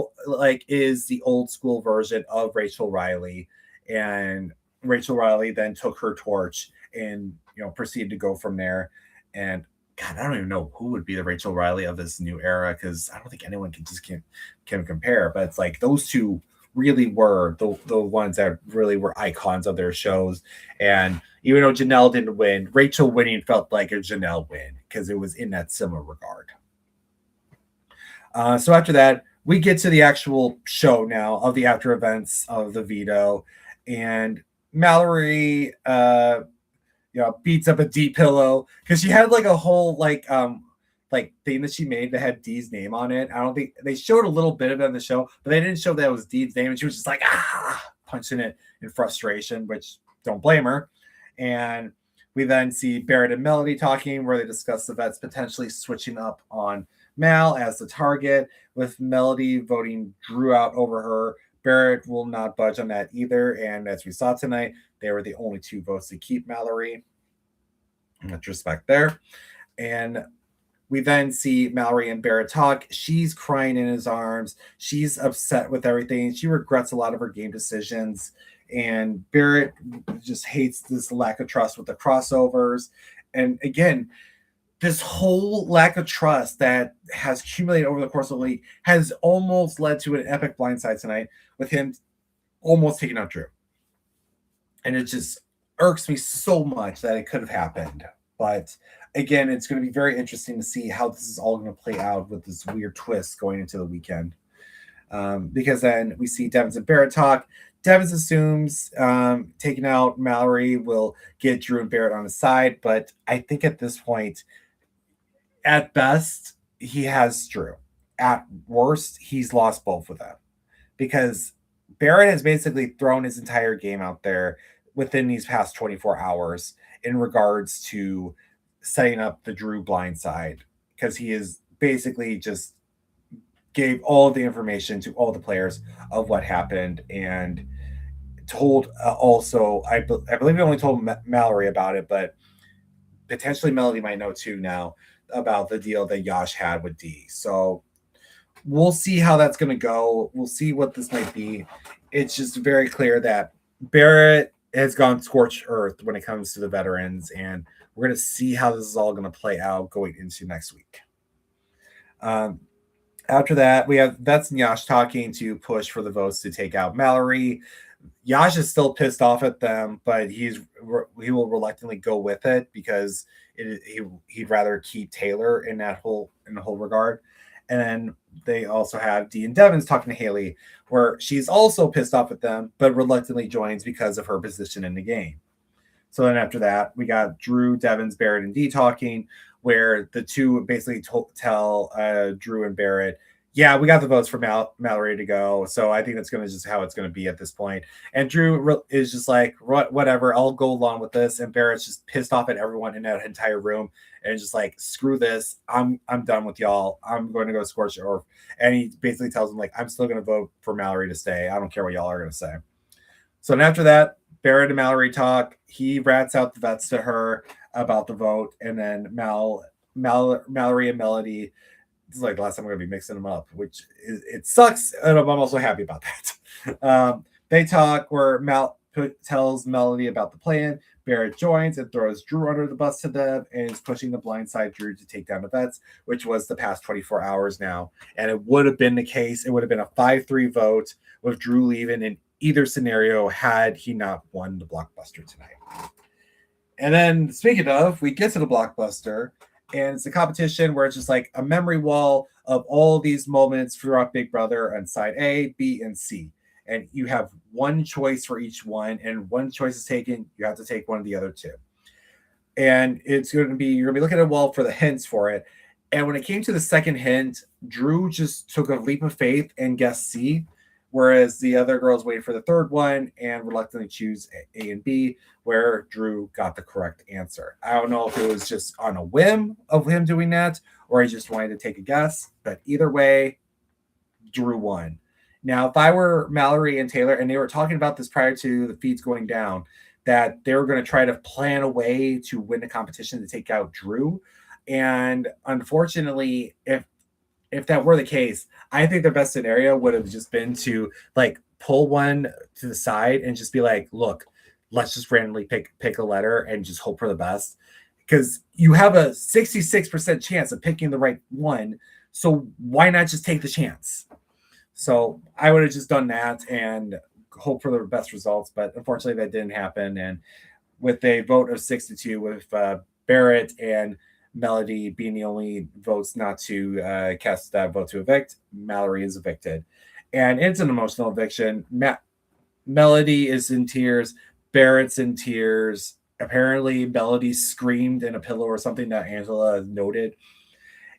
is the old school version of Rachel Riley, and Rachel Riley then took her torch and proceeded to go from there. And God, I don't even know who would be the Rachel Riley of this new era, because I don't think anyone can compare. But it's like those two really were the ones that really were icons of their shows. And even though Janelle didn't win, Rachel winning felt like a Janelle win because it was in that similar regard. So after that, we get to the actual show now of the after events of the veto, and Mallory beats up a D pillow because she had like a whole thing that she made that had Dee's name on it. I don't think they showed a little bit of it in the show, but they didn't show that it was Dee's name, and she was just like punching it in frustration, which don't blame her. And we then see Barrett and Melody talking, where they discuss the vets potentially switching up on Mal as the target, with Melody voting Drew out over her. Barrett will not budge on that either, and as we saw tonight, they were the only two votes to keep Mallory. Much respect there. And we then see Mallory and Barrett talk. She's crying in his arms. She's upset with everything. She regrets a lot of her game decisions. And Barrett just hates this lack of trust with the crossovers. And again, this whole lack of trust that has accumulated over the course of the week has almost led to an epic blindside tonight, with him almost taking out Drew. And it just irks me so much that it could have happened. But again, it's going to be very interesting to see how this is all going to play out with this weird twist going into the weekend. Because then we see Devins and Barrett talk. Devins assumes taking out Mallory will get Drew and Barrett on his side. But I think at this point, at best, he has Drew. At worst, he's lost both of them. Because Barrett has basically thrown his entire game out there within these past 24 hours in regards to setting up the Drew blindside, because he is basically just gave all of the information to all the players of what happened, and told also, I believe he only told Mallory about it, but potentially Melody might know too now about the deal that Yash had with D. So we'll see how that's going to go. We'll see what this might be. It's just very clear that Barrett has gone scorched earth when it comes to the veterans, and we're going to see how this is all going to play out going into next week. After that, we have Vets and Yash talking to push for the votes to take out Mallory. Yash is still pissed off at them, but he will reluctantly go with it because he'd rather keep Taylor in the whole regard. And then they also have Dee and Devins talking to Haley, where she's also pissed off at them, but reluctantly joins because of her position in the game. So then after that, we got Drew, Devins, Barrett, and Dee talking, where the two basically tell Drew and Barrett, yeah, we got the votes for Mallory to go. So I think that's going to just how it's going to be at this point. And Drew is just like, whatever, I'll go along with this. And Barrett's just pissed off at everyone in that entire room and just like, screw this. I'm done with y'all. I'm going to go scorch earth. And he basically tells them, like, I'm still going to vote for Mallory to stay. I don't care what y'all are going to say. So then after that, Barrett and Mallory talk. He rats out the vets to her about the vote. And then Mallory and Melody, this is like the last time I'm going to be mixing them up, which it sucks, and I'm also happy about that. They talk where tells Melody about the plan. Barrett joins and throws Drew under the bus to them and is pushing the blindside Drew to take down the vets, which was the past 24 hours now. And it would have been the case. It would have been a 5-3 vote with Drew leaving in either scenario had he not won the blockbuster tonight. And then, speaking of, we get to the blockbuster, And it's a competition where it's just like a memory wall of all these moments throughout Big Brother on side A, B, and C. And you have one choice for each one, and one choice is taken, you have to take one of the other two. And it's going to be, you're going to be looking at a wall for the hints for it. And when it came to the second hint, Drew just took a leap of faith and guessed C, whereas the other girls waited for the third one and reluctantly choose A and B, where Drew got the correct answer. I don't know if it was just on a whim of him doing that, or he just wanted to take a guess, but either way, Drew won. Now, if I were Mallory and Taylor, and they were talking about this prior to the feeds going down, that they were going to try to plan a way to win the competition to take out Drew. And unfortunately, if that were the case, I think the best scenario would have just been to like pull one to the side and just be like, look, let's just randomly pick a letter and just hope for the best. Because you have a 66% chance of picking the right one. So why not just take the chance? So I would have just done that and hope for the best results. But unfortunately, that didn't happen. And with a vote of 6-2, with Barrett and Melody being the only votes not to cast that vote to evict, Mallory is evicted. And it's an emotional eviction. Melody is in tears. Barrett's in tears. Apparently, Melody screamed in a pillow or something that Angela noted.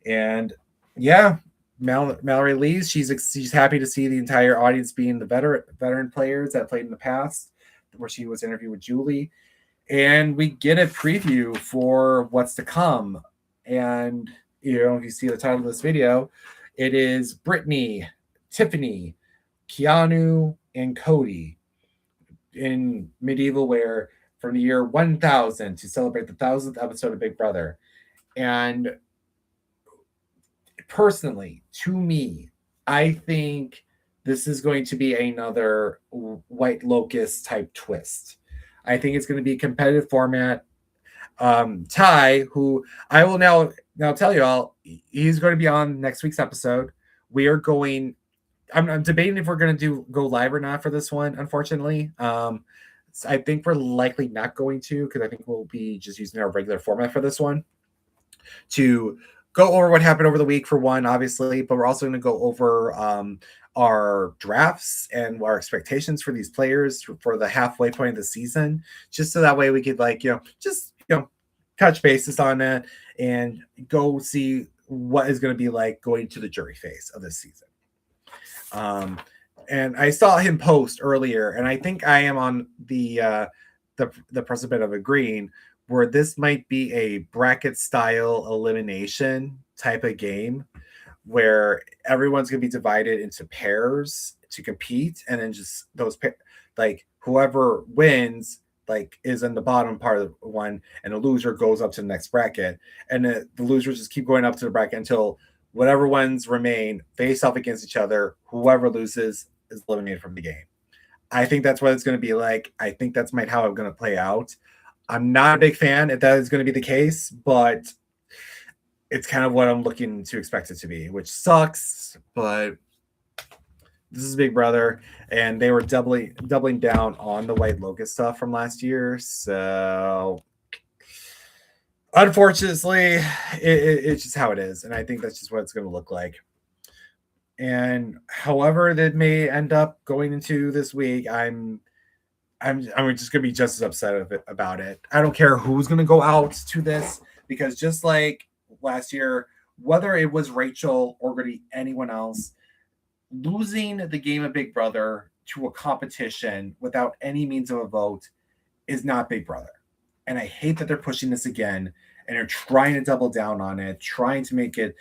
And yeah, Mallory leaves. She's happy to see the entire audience being the veteran players that played in the past, where she was interviewed with Julie. And we get a preview for what's to come. And, if you see the title of this video, it is Brittany, Tiffany, Keanu, and Cody in medieval wear from the year 1000 to celebrate the 1000th episode of Big Brother. And personally, to me, I think this is going to be another White Lotus type twist. I think it's going to be a competitive format. Ty, who I will now tell you all, he's going to be on next week's episode. We are going. I'm debating if we're going to go live or not for this one. Unfortunately, I think we're likely not going to, because I think we'll be just using our regular format for this one to go over what happened over the week for one, obviously, but we're also going to go over our drafts and our expectations for these players for the halfway point of the season, just so that way we could touch bases on it and go see what is going to be like going to the jury phase of this season. And I saw him post earlier, and I think I am on the precipice of agreeing where this might be a bracket style elimination type of game where everyone's going to be divided into pairs to compete, and then just those whoever wins is in the bottom part of one, and the loser goes up to the next bracket, and the losers just keep going up to the bracket until whatever ones remain face off against each other. Whoever loses is eliminated from the game. I think that's what it's going to be like. I think that's how it's going to play out. I'm not a big fan if that is going to be the case, but it's kind of what I'm looking to expect it to be, which sucks, but this is Big Brother, and they were doubling down on the White Lotus stuff from last year. So unfortunately, it's just how it is, and I think that's just what it's going to look like. And however that may end up going into this week, I'm just gonna be just as upset about it. I don't care who's gonna go out to this, because just like last year, whether it was Rachel or gonna be anyone else, losing the game of Big Brother to a competition without any means of a vote is not Big Brother. And I hate that they're pushing this again, and they're trying to double down on it, trying to make it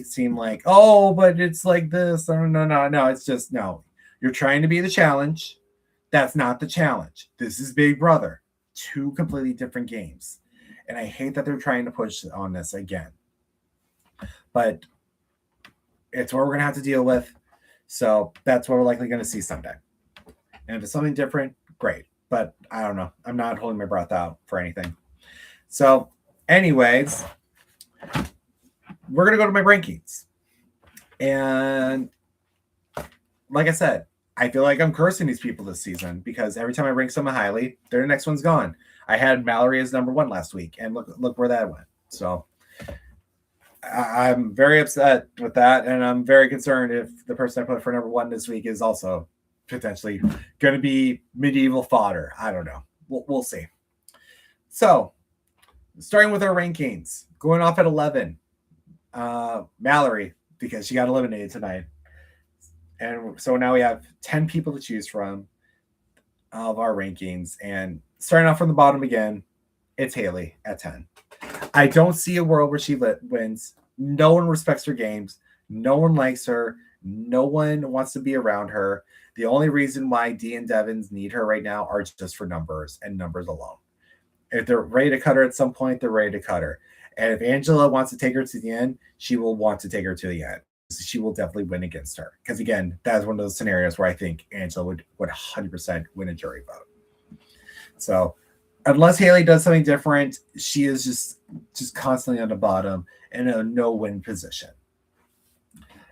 seem like, oh, but it's like this. No. It's just, no. You're trying to be the challenge. That's not the challenge. This is Big Brother. Two completely different games. And I hate that they're trying to push on this again. But it's what we're going to have to deal with. So that's what we're likely going to see someday. And if it's something different, great. But I don't know. I'm not holding my breath out for anything. So anyways, we're going to go to my rankings. And like I said, I feel like I'm cursing these people this season, because every time I rank someone highly, their next one's gone. I had Mallory as number 1 last week, and look where that went. So I'm very upset with that, and I'm very concerned if the person I put for number one this week is also potentially going to be medieval fodder. I don't know. We'll see. So, starting with our rankings, going off at 11, Mallory, because she got eliminated tonight. And so now we have 10 people to choose from of our rankings. And starting off from the bottom again, it's Haley at 10. I don't see a world where she wins. No one respects her games. No one likes her. No one wants to be around her. The only reason why Dee and Devins need her right now are just for numbers and numbers alone. If they're ready to cut her at some point, they're ready to cut her. And if Angela wants to take her to the end, she will want to take her to the end. She will definitely win against her. Because again, that is one of those scenarios where I think Angela would 100% win a jury vote. So unless Haley does something different, she is just constantly on the bottom in a no-win position.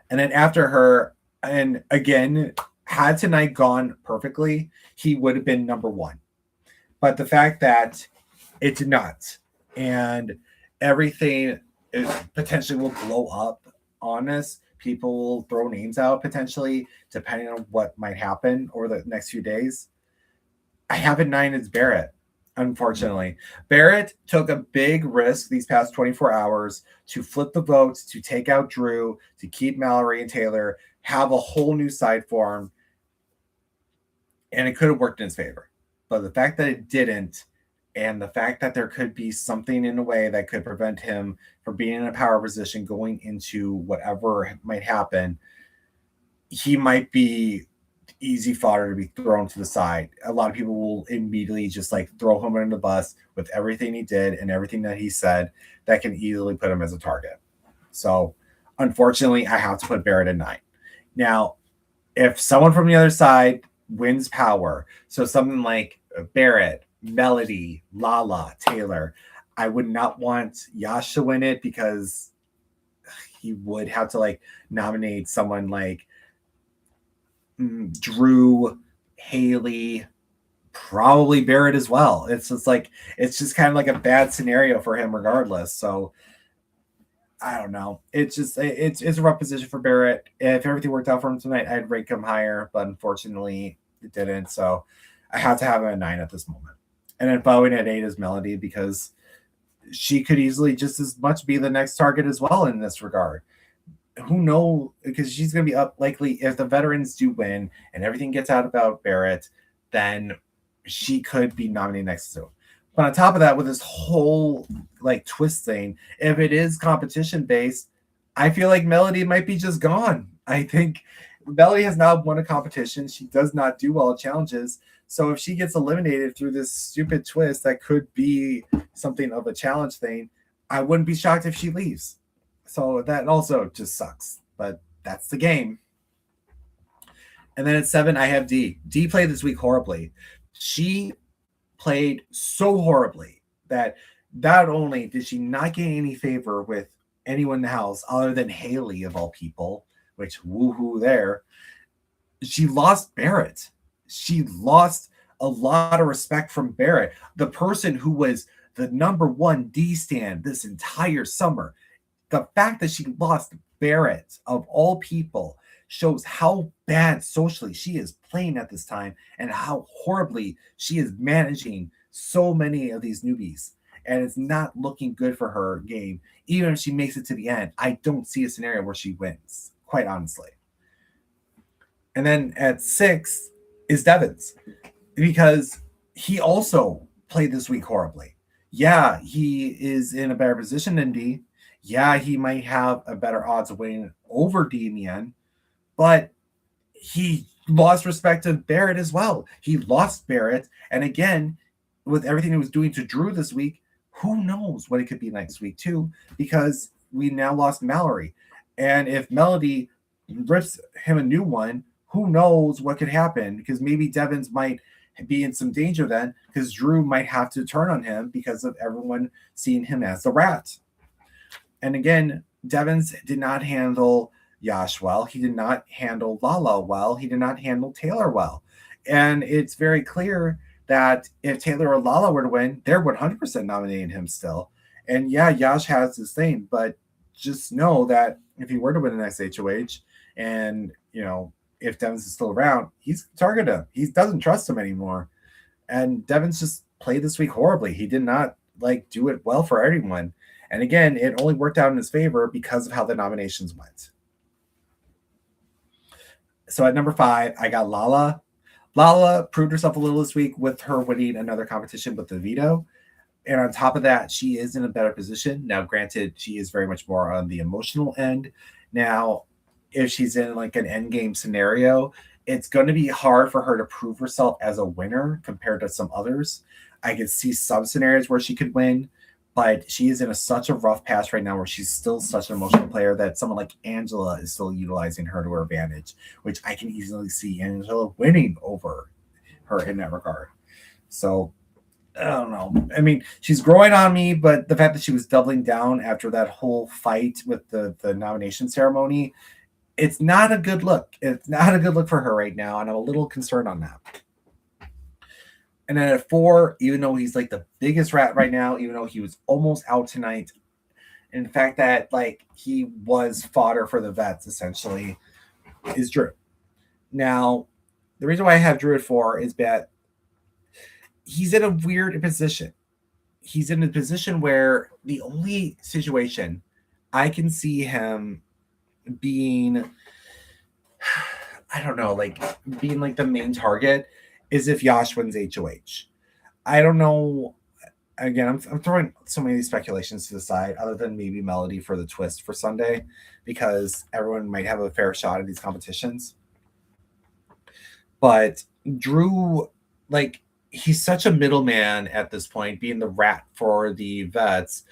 And then after her, and again, had tonight gone perfectly, he would have been number one. But the fact that it did not, and everything potentially will blow up on us. People will throw names out potentially, depending on what might happen over the next few days. I have at 9 as Barrett. Unfortunately, Barrett took a big risk these past 24 hours to flip the votes, to take out Drew, to keep Mallory and Taylor, have a whole new side for him, and it could have worked in his favor. But the fact that it didn't, and the fact that there could be something in a way that could prevent him from being in a power position going into whatever might happen, he might be easy fodder to be thrown to the side. A lot of people will immediately just like throw him under the bus with everything he did and everything that he said that can easily put him as a target. So unfortunately, I have to put Barrett at 9. Now, if someone from the other side wins power, so something like Barrett, Melody, Lala, Taylor, I would not want Yash to win it because he would have to like nominate someone like Drew, Haley, probably Barrett as well. It's just kind of like a bad scenario for him regardless. So I don't know. It's a rough position for Barrett. If everything worked out for him tonight, I'd rank him higher, but unfortunately it didn't. So I have to have him at 9 at this moment. And then following at 8 is Melody, because she could easily just as much be the next target as well in this regard. Who knows? Because she's going to be up likely if the veterans do win and everything gets out about Barrett, then she could be nominated next to him. But on top of that, with this whole like twist thing, if it is competition based, I feel like Melody might be just gone. I think Melody has not won a competition. She does not do well at challenges. So if she gets eliminated through this stupid twist that could be something of a challenge thing, I wouldn't be shocked if she leaves. So that also just sucks. But that's the game. And then at 7, I have Dee. Dee played this week horribly. She played so horribly that not only did she not gain any favor with anyone in the house other than Haley of all people, which woohoo there, she lost Barrett. She lost a lot of respect from Barrett, the person who was the number one D stand this entire summer. The fact that she lost Barrett of all people shows how bad socially she is playing at this time and how horribly she is managing so many of these newbies. And it's not looking good for her game. Even if she makes it to the end, I don't see a scenario where she wins, quite honestly. And then at 6 is Devins, because he also played this week horribly. Yeah, he is in a better position than Dee. Yeah, he might have a better odds of winning over Dee in the end, but he lost respect to Barrett as well. He lost Barrett. And again, with everything he was doing to Drew this week, who knows what it could be next week too, because we now lost Mallory. And if Melody rips him a new one, who knows what could happen, because maybe Devins might be in some danger then, because Drew might have to turn on him because of everyone seeing him as the rat. And again, Devins did not handle Yash well. He did not handle Lala well. He did not handle Taylor well. And it's very clear that if Taylor or Lala were to win, they're 100% nominating him still. And yeah, Yash has this thing, but just know that if he were to win the next HOH, and if Devins is still around, he's targeted him. He doesn't trust him anymore. And Devins just played this week horribly. He did not do it well for everyone. And again, it only worked out in his favor because of how the nominations went. So at number 5, I got Lala. Lala proved herself a little this week with her winning another competition with the veto. And on top of that, she is in a better position. Now, granted, she is very much more on the emotional end. Now, if she's in an endgame scenario, it's going to be hard for her to prove herself as a winner compared to some others. I could see some scenarios where she could win, but she is in such a rough patch right now where she's still such an emotional player that someone like Angela is still utilizing her to her advantage, which I can easily see Angela winning over her in that regard. So I don't know. I mean, she's growing on me, but the fact that she was doubling down after that whole fight with the nomination ceremony, it's not a good look. It's not a good look for her right now, and I'm a little concerned on that. And then at 4, even though he's the biggest rat right now, even though he was almost out tonight, and the fact that he was fodder for the vets essentially, is Drew. Now, the reason why I have Drew at 4 is that he's in a weird position. He's in a position where the only situation I can see him being, I don't know, being the main target is if Yash wins HOH. I don't know. Again, I'm throwing so many of these speculations to the side, other than maybe Melody for the twist for Sunday, because everyone might have a fair shot at these competitions. But Drew, he's such a middleman at this point, being the rat for the vets,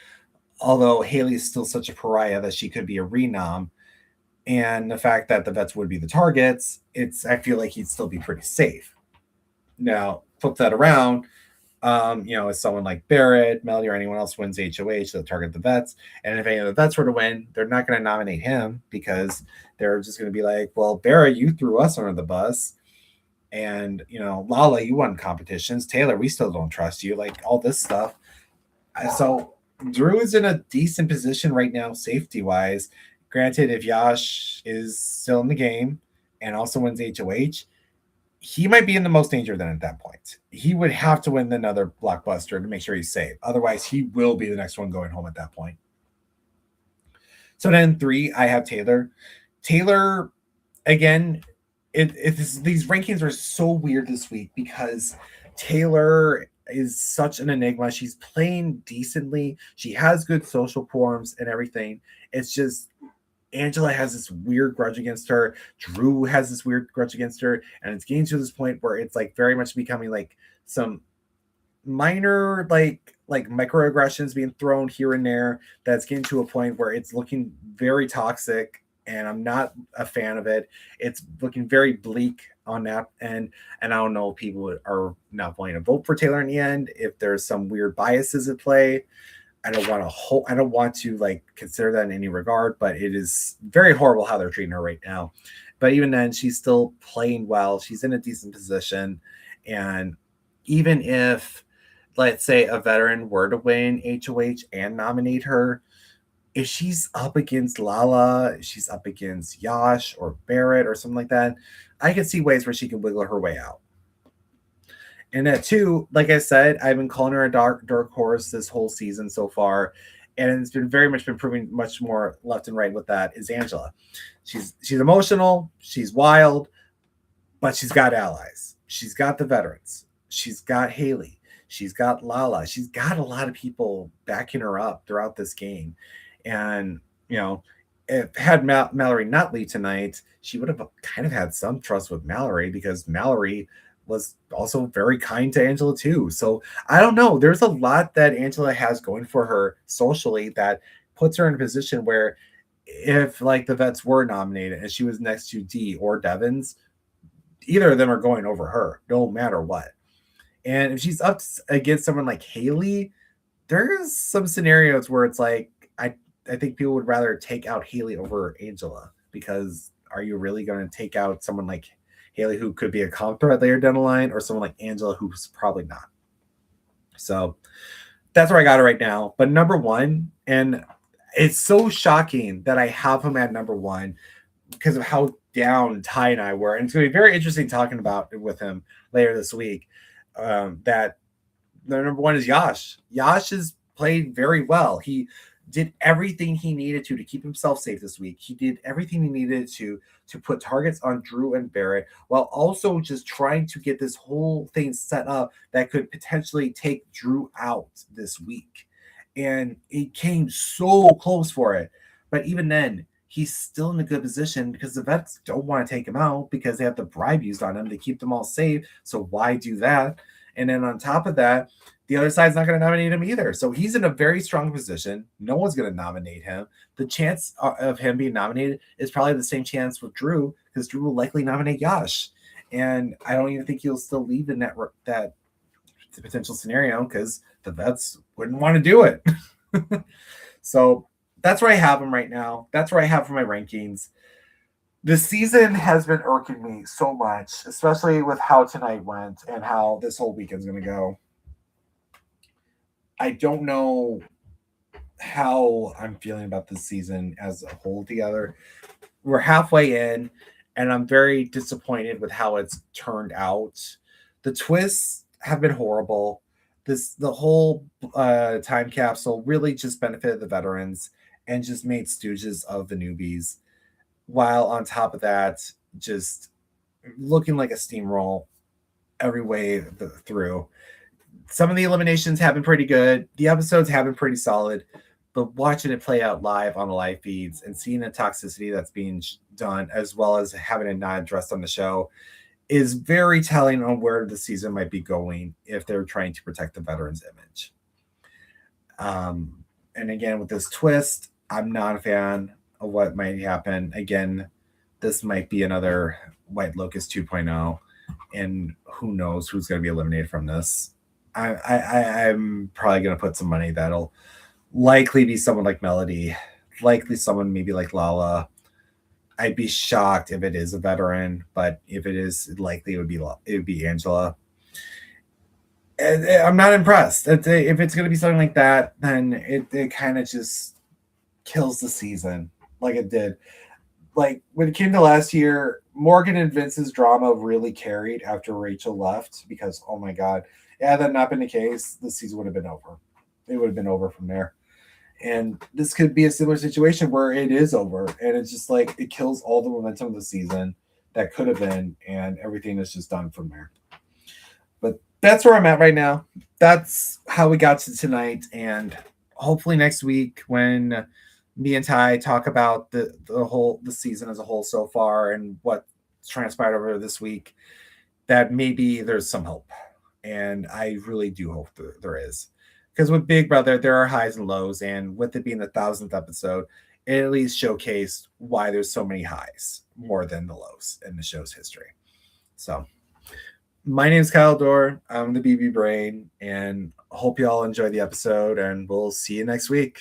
although Haley is still such a pariah that she could be a renom. And the fact that the vets would be the targets, I feel like he'd still be pretty safe. Now, flip that around, if someone like Barrett, Melody, or anyone else wins HOH, they'll target the vets. And if any of the vets were to win, they're not going to nominate him because they're just going to be like, well, Barrett, you threw us under the bus. And, Lala, you won competitions. Taylor, we still don't trust you. All this stuff. So Drew is in a decent position right now, safety-wise. Granted, if Yash is still in the game and also wins HOH, he might be in the most danger then at that point. He would have to win another blockbuster to make sure he's safe. Otherwise, he will be the next one going home at that point. So then 3, I have Taylor. Taylor, again, these rankings are so weird this week because Taylor is such an enigma. She's playing decently. She has good social forms and everything. It's just Angela has this weird grudge against her. Drew has this weird grudge against her. And it's getting to this point where it's very much becoming some minor microaggressions being thrown here and there. That's getting to a point where it's looking very toxic. And I'm not a fan of it. It's looking very bleak on that end. And I don't know if people are not wanting to vote for Taylor in the end, if there's some weird biases at play. I don't want to consider that in any regard, but it is very horrible how they're treating her right now. But even then, she's still playing well. She's in a decent position. And even if, let's say, a veteran were to win HOH and nominate her, if she's up against Lala, if she's up against Yash or Barrett or something like that, I could see ways where she can wiggle her way out. And at 2, like I said, I've been calling her a dark horse this whole season so far. And it's been very much been proving much more left and right with that is Angela. She's emotional. She's wild, but she's got allies. She's got the veterans. She's got Haley. She's got Lala. She's got a lot of people backing her up throughout this game. And, if had Mallory not leave tonight, she would have kind of had some trust with Mallory because Mallory was also very kind to Angela too. So I don't know. There's a lot that Angela has going for her socially that puts her in a position where if the vets were nominated and she was next to D or Devins, either of them are going over her no matter what. And if she's up against someone like Haley, there's some scenarios where it's I think people would rather take out Haley over Angela because are you really going to take out someone like Haley who could be a comp threat later down the line or someone like Angela who's probably not? So that's where I got it right now. But number 1, and It's so shocking that I have him at number one because of how down Ty and I were. And it's going to be very interesting talking about it with him later this week. That the number one is Yash. Yash has played very well. He did everything he needed to keep himself safe this week. He did everything he needed to put targets on Drew and Barrett while also just trying to get this whole thing set up that could potentially take Drew out this week. And he came so close for it. But even then, he's still in a good position because the vets don't want to take him out because they have the bribe used on him to keep them all safe. So why do that? And then on top of that, the other side's not going to nominate him either. So he's in a very strong position. No one's going to nominate him. The chance of him being nominated is probably the same chance with Drew because Drew will likely nominate Yash. And I don't even think he'll still leave in that potential scenario because the vets wouldn't want to do it. So that's where I have him right now. That's where I have for my rankings. The season has been irking me so much, especially with how tonight went and how this whole weekend's going to go. I don't know how I'm feeling about this season as a whole together. We're halfway in, and I'm very disappointed with how it's turned out. The twists have been horrible. The whole time capsule really just benefited the veterans and just made stooges of the newbies, while on top of that, just looking like a steamroll every way through. Some of the eliminations have been pretty good. The episodes have been pretty solid, but watching it play out live on the live feeds and seeing the toxicity that's being done, as well as having it not addressed on the show, is very telling on where the season might be going if they're trying to protect the veterans' image. And again, with this twist, I'm not a fan of what might happen. Again, this might be another White Lotus 2.0, and who knows who's going to be eliminated from this. I'm probably going to put some money that'll likely be someone like Melody, likely someone maybe like Lala. I'd be shocked if it is a veteran, but if it is, likely it would be Angela. And I'm not impressed. If it's going to be something like that, then it kind of just kills the season like it did. Like when it came to last year, Morgan and Vince's drama really carried after Rachel left because, oh my God, had that not been the case, the season would have been over. It would have been over from there. And this could be a similar situation where it is over and it's just like it kills all the momentum of the season that could have been, and everything is just done from there. But that's where I'm at right now. That's how we got to tonight. And hopefully next week when me and Ty talk about the season as a whole so far and what transpired over this week, that maybe there's some hope. And I really do hope there is. Because with Big Brother, there are highs and lows. And with it being the 1,000th episode, it at least showcased why there's so many highs more than the lows in the show's history. So my name is Kyle Dorr. I'm the BB Brain. And hope you all enjoy the episode. And we'll see you next week.